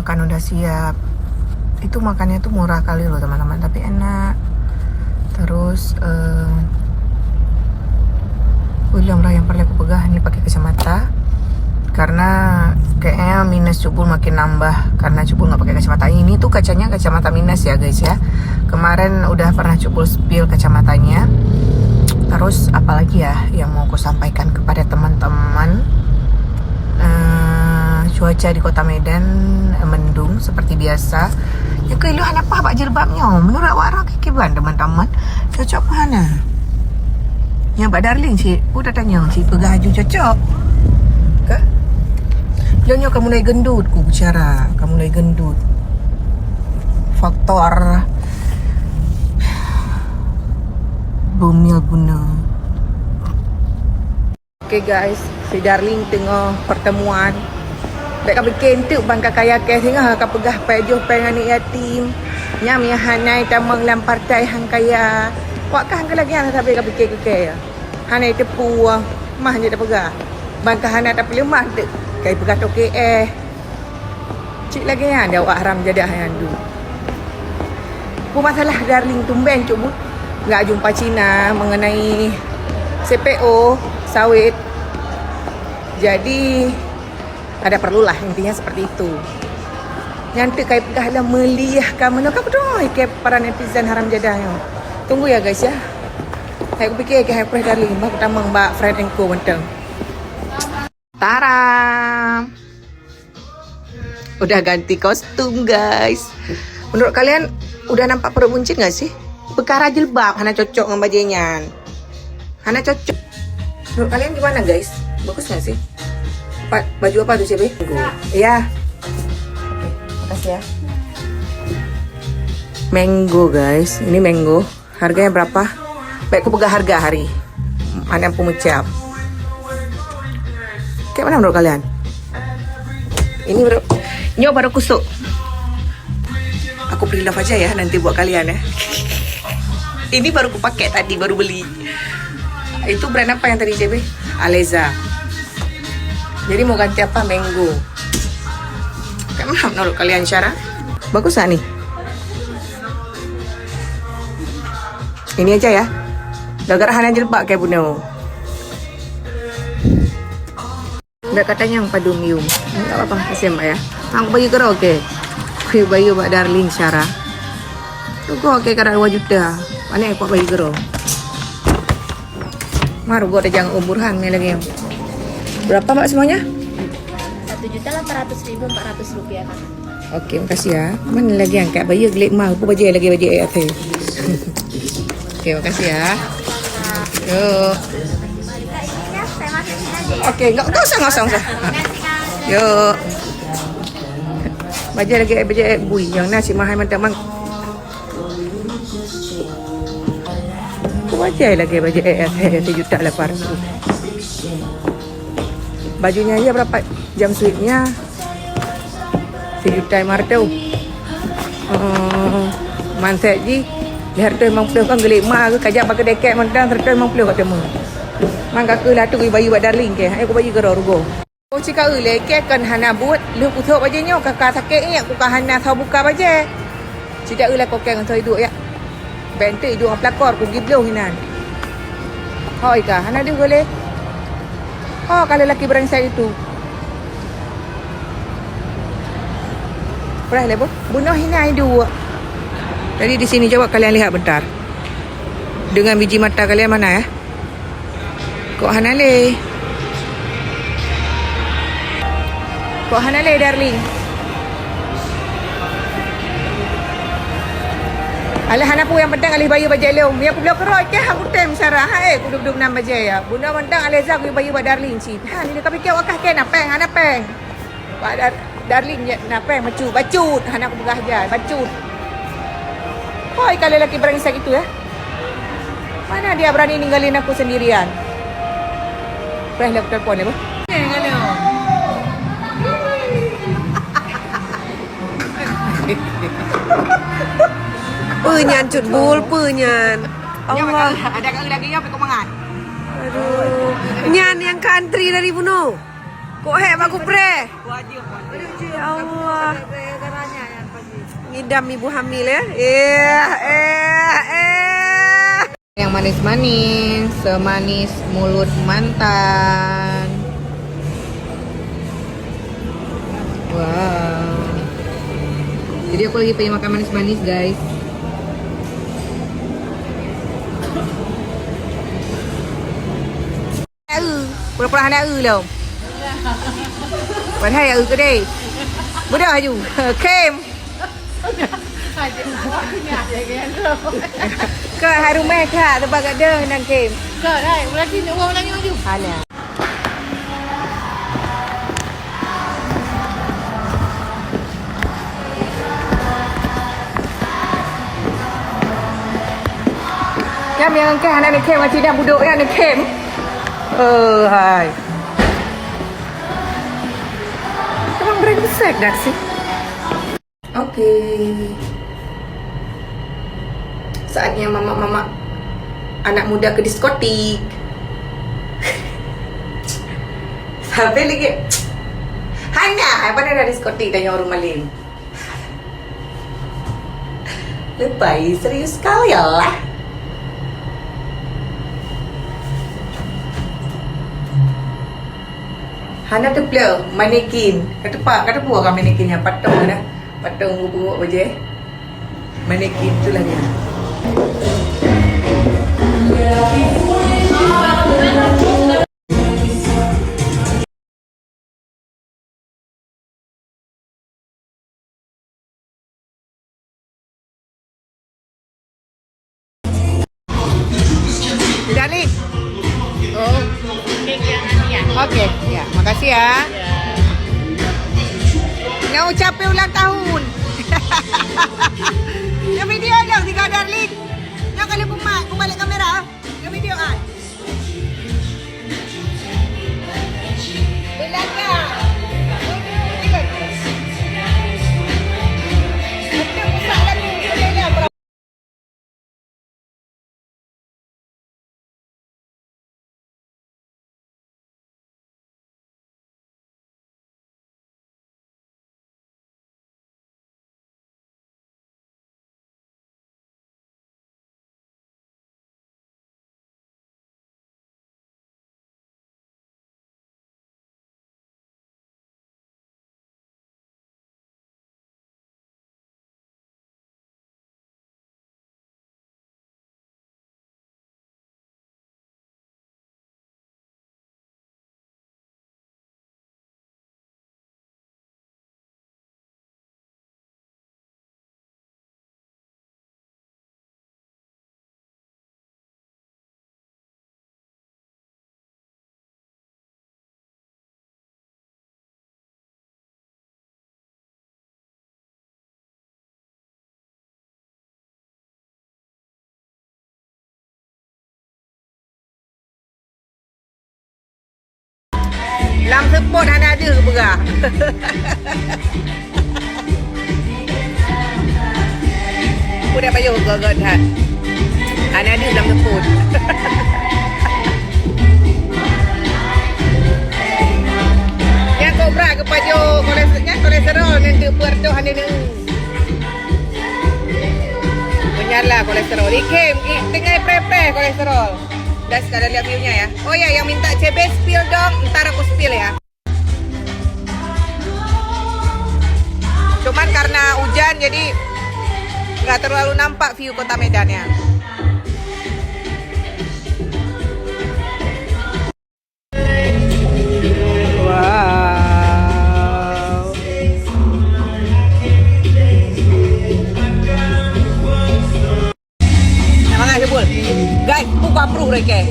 makan udah siap. Itu makannya tuh murah kali loh teman-teman, tapi enak. Terus William lah yang perlu aku pegang nih pakai kacamata, karena kayaknya minus Cubul makin nambah karena Cubul nggak pakai kacamata. Ini tuh kacanya kacamata minus ya guys ya. Kemarin udah pernah Cubul spill kacamatanya. Terus apalagi ya yang mau aku sampaikan kepada teman-teman, cuaca di kota Medan mendung seperti biasa. Ya keluhan apa pak jilbabnya? Menurut awak kikiban teman-teman, cocok mana? Yang Mbak Darling sih, udah tanya si pegaju cocok ke? Nyonya kamu mulai gendut, ku bicara kamu mulai gendut. Faktor bumil guna. Oke guys, si Darling tengah pertemuan. Baik kami kentuk bangka kaya ke sehingga kau pegah pejuh pengen yatim. Nyam ya hanai tamang lam partai hang kaya. Wak kah hang lagi hang sampai kau fikir ke ya. Hanai tepu mah je tak pegah. Bangka hanai tak perlu mah dek. Kai pegah toke cik lagi ya dia wak haram jadi hang du. Pu masalah Darling tumben cuk enggak jumpa Cina mengenai CPO sawit. Jadi ada perlulah intinya seperti itu. Nyantik kai pegahlah meliah kamu nak apa doh ke para netizen haram jadahnya. Tunggu ya guys ya. Hai aku fikir ke hai fresh Darling bak tamang mbak friend engko menteng. Taram. Udah ganti kostum guys. Menurut kalian udah nampak perut buncit enggak sih? Perkara jilbab hana cocok dengan bajunya. Hana cocok. Menurut kalian gimana guys? Bagus enggak sih? Baju apa tuh CB? Iya. Oke, makasih ya. Mango guys, ini mango. Harganya berapa? Baik aku pegang harga hari. Mana yang pemecap? Kayak mana menurut kalian? Ini baru kusuk. Aku pre-love aja ya nanti buat kalian ya. Ini baru aku pakai tadi, baru beli. Itu brand apa yang tadi CB? Aleza. Jadi mau ganti apa? Mango. Kayak mana menurut kalian cara? Bagus gak nih? Ini aja ya. Gara-gara hanya jilbab kayak Buno. Udah katanya yang padu mium. Enggak apa-apa, kasih mbak ya. Aku bagi kero oke. Aku bagi mbak Darling cara. Tunggu oke karena 2 juta. Mana aku bagi kero. Maru gua ada jangan umurhan nih lagi. Berapa mbak semuanya? 1.800.400 rupiah kan. Oke, makasih ya. Mana lagi yang kayak bayi gelik mah. Aku baju lagi baju ayat. Oke, makasih ya. Yuk. Oke, nggak usah. Yuk. Baju lagi baju ayat bui. Yang nasi mahal mentang-mang. Aku baju lagi baju ayat 7.800. Bajunya aja berapa? Jam sweetnya 1.500.000 tu. Mantek ji. Lihat tu memang peluk kan gelik mah ke kajak pakai deket mentang 150 kat temu. Mangga ke lah tu bayi buat Darling ke. Aku bagi gero rugo. Aku cakap leket kan hana buat lu putuk bajunya kakak sakit ni aku kan hana tahu buka baju. Tidak ulah kau kan tahu hidup ya. Bente hidup apa pelakor aku giblo hinan. Hoi ka hana dia boleh. Oh, kalau laki berangsai itu. Pernah lebo? Bunuh hina dua. Jadi di sini coba kalian lihat bentar. Dengan biji mata kalian mana ya? Kok hanale? Kok hanale Darling? Alah hana pu yang pedang alih bayu bajai leung. Ya aku belok kerot ke aku tem sarah. Hai aku duduk nam bajai ya. Bunda mentang Aleza aku bayu bak Darling si. Ha ni dekat fikir wakah ke na peng hana peng. Bak Darling na peng bacut. Hana aku begah jai bacut. Hoi kalau lelaki berangsek itu ya. Mana dia berani ninggalin aku sendirian? Pernah aku telefon ya, Bu? Penyan cut bul, penyan. Allah. Ada kali lagi ya kau mangan. Aduh. Nyan yang country dari Buno. Kok heb aku pre? Wajib. Ya Allah. ngidam ibu hamil ya. Yang manis-manis, semanis mulut mantan. Wow. Jadi aku lagi pengen makan manis-manis, guys. Pura-pura hana đâu. Vẫn hay cái đây. Bữa đó dù kem. Ke hari rumah kak tempat ada nang kem. Ke dah, lagi orang lagi maju. Hala. Kem yang ke hana kem macam dah buduk yang kem. Hai. Emang brengsek dah sih. Oke. Saatnya mama-mama anak muda ke diskotik. Sampai lagi. Hana, apa ada diskotik dan yang rumah Lim? Lebay, serius sekali ya. Hana tu pula manekin. Kata buah kan manekinnya patung dah. Patung buruk aja. Manekin tu lah dia. Darling. Oh. Okey, ya. Makasih ya. Nak ucapin ulang tahun. Yang video dong, tiga darling. Yang kali pemak, aku balik kamera. Yang video kan. Belaga. Lam sepot hana ada ke berah? Aku dah payuh gagak dah. Hana ada lam sepot. Yang kobra ke paju kolesterol nanti perdo hana ni. Menyala kolesterol. Ikem, tengah prepare kolesterol. Dah sekadar lihat view-nya ya. Oh ya, yang minta CB spill dong, ntar aku spill ya. Cuman karena hujan jadi nggak terlalu nampak view kota Medannya. Wow. Namanya sebut. Guys, buka approve mereka.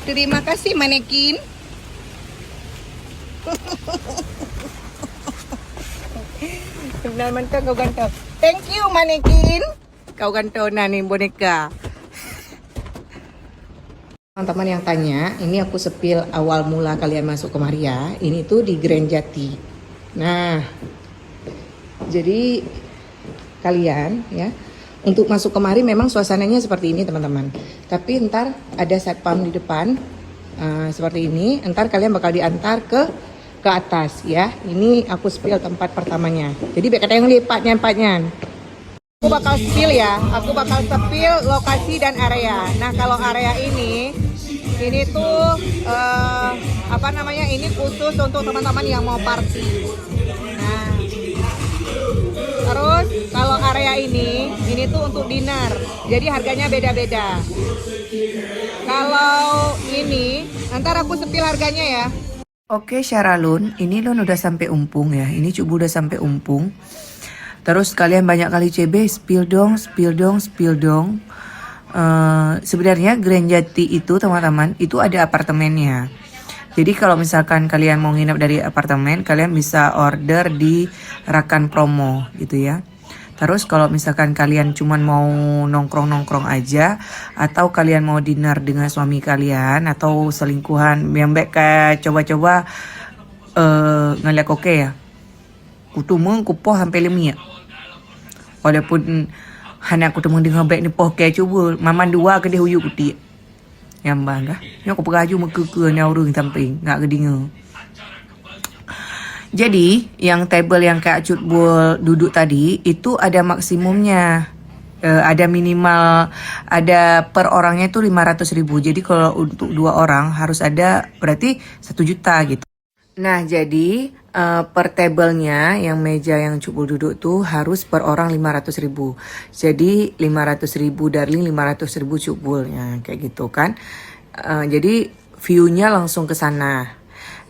Terima kasih manekin. Benar mantap kau ganteng. Thank you manekin. Kau ganteng nih boneka. Teman-teman yang tanya, ini aku sepil awal mula kalian masuk kemari ya. Ini tuh di Grand Jati. Nah, jadi kalian ya untuk masuk kemari memang suasananya seperti ini teman-teman. Tapi ntar ada satpam di depan seperti ini. Ntar kalian bakal diantar ke atas ya. Ini aku spill tempat pertamanya. Jadi biar kata yang lipatnya. Aku bakal spill ya. Aku bakal spill lokasi dan area. Nah kalau area ini tuh apa namanya? Ini khusus untuk teman-teman yang mau party. Nah. Terus kalau area ini tuh untuk dinner. Jadi harganya beda-beda. Kalau ini, ntar aku sepil harganya ya. Oke Syaralun, ini Lun udah sampai Umpung ya. Ini Cubu udah sampai Umpung. Terus kalian banyak kali CB, spill dong. Sebenarnya Grand Jati itu teman-teman, itu ada apartemennya. Jadi kalau misalkan kalian mau nginep dari apartemen, kalian bisa order di Rakan Promo gitu ya. Terus kalau misalkan kalian cuman mau nongkrong-nongkrong aja, atau kalian mau dinner dengan suami kalian, atau selingkuhan, yang baik kayak coba-coba ngeliat oke ya. Kutumeng kupoh sampai lemia. Walaupun hanya kutumeng dengan baik ni poh kayak coba, maman dua ke dia huyuk kutik. Yang bangga, ni aku peraju mekeke ni orang samping, ngak kedinga. Jadi, yang table yang Kak Cut Bul duduk tadi, itu ada maksimumnya. Ada minimal, ada per orangnya itu 500.000. Jadi kalau untuk 2 orang harus ada berarti 1 juta gitu. Nah, jadi per tablenya yang meja yang Cut Bul duduk tuh harus per orang 500.000. Jadi 500.000 Darling, 500.000 Cut Bul. Ya, kayak gitu kan. Jadi view-nya langsung ke sana.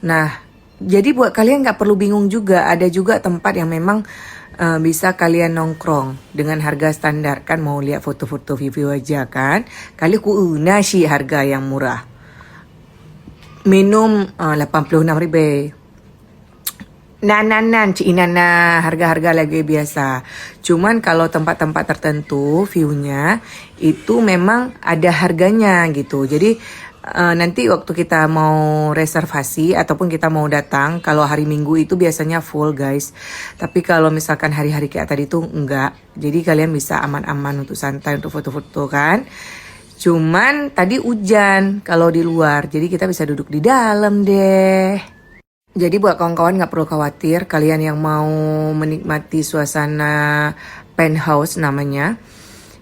Nah, jadi buat kalian nggak perlu bingung juga, ada juga tempat yang memang bisa kalian nongkrong dengan harga standar kan, mau lihat foto-foto view aja kan. Kali ku nasi harga yang murah. Minum 86.000. Nan Cik Nana harga-harga lagi biasa. Cuman kalau tempat-tempat tertentu view-nya itu memang ada harganya gitu. Jadi nanti waktu kita mau reservasi ataupun kita mau datang, kalau hari Minggu itu biasanya full guys. Tapi kalau misalkan hari-hari kayak tadi tuh enggak. Jadi kalian bisa aman-aman untuk santai, untuk foto-foto kan. Cuman tadi hujan kalau di luar, jadi kita bisa duduk di dalam deh. Jadi buat kawan-kawan gak perlu khawatir, kalian yang mau menikmati suasana penthouse namanya.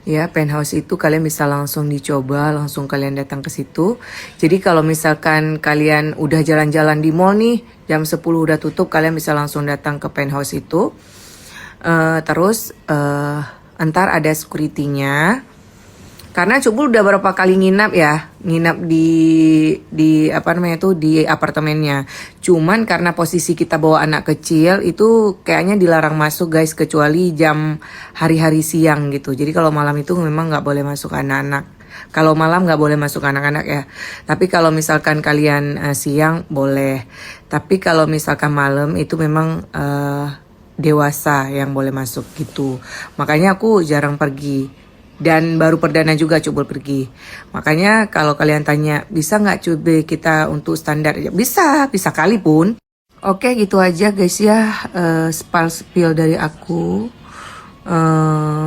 Ya, penthouse itu kalian bisa langsung dicoba, langsung kalian datang ke situ. Jadi kalau misalkan kalian udah jalan-jalan di mall nih, jam 10 udah tutup, kalian bisa langsung datang ke penthouse itu. Terus entar ada security-nya. Karena Cubul udah berapa kali nginap di apa namanya tuh di apartemennya. Cuman karena posisi kita bawa anak kecil itu kayaknya dilarang masuk guys, kecuali jam hari-hari siang gitu. Jadi kalau malam itu memang nggak boleh masuk anak-anak. Kalau malam nggak boleh masuk anak-anak ya. Tapi kalau misalkan kalian siang boleh. Tapi kalau misalkan malam itu memang dewasa yang boleh masuk gitu. Makanya aku jarang pergi. Dan baru perdana juga Cubul pergi. Makanya kalau kalian tanya, bisa nggak Cube kita untuk standar? Bisa kali pun. Oke gitu aja guys ya, spill dari aku.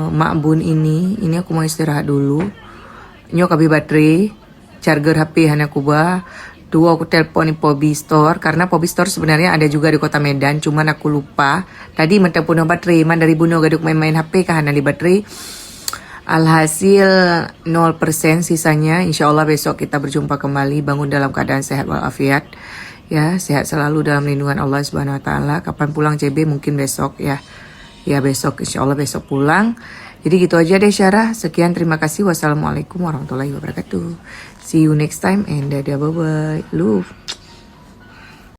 Mak Bun ini aku mau istirahat dulu. Nyok habis baterai, charger HP hanya kuba. Dua aku telepon di Pobi Store, karena Pobi Store sebenarnya ada juga di Kota Medan, cuman aku lupa. Tadi mentang punya baterai, man dari bunuh gaduk main-main HP kah hanya di baterai. Alhasil 0% sisanya. Insya Allah besok kita berjumpa kembali, bangun dalam keadaan sehat walafiat. Ya, sehat selalu dalam lindungan Allah Subhanahu wa taala. Kapan pulang CB mungkin besok ya. Ya besok, insya Allah besok pulang. Jadi gitu aja deh Syarah. Sekian, terima kasih. Wassalamualaikum warahmatullahi wabarakatuh. See you next time and dadah, bye bye. Love.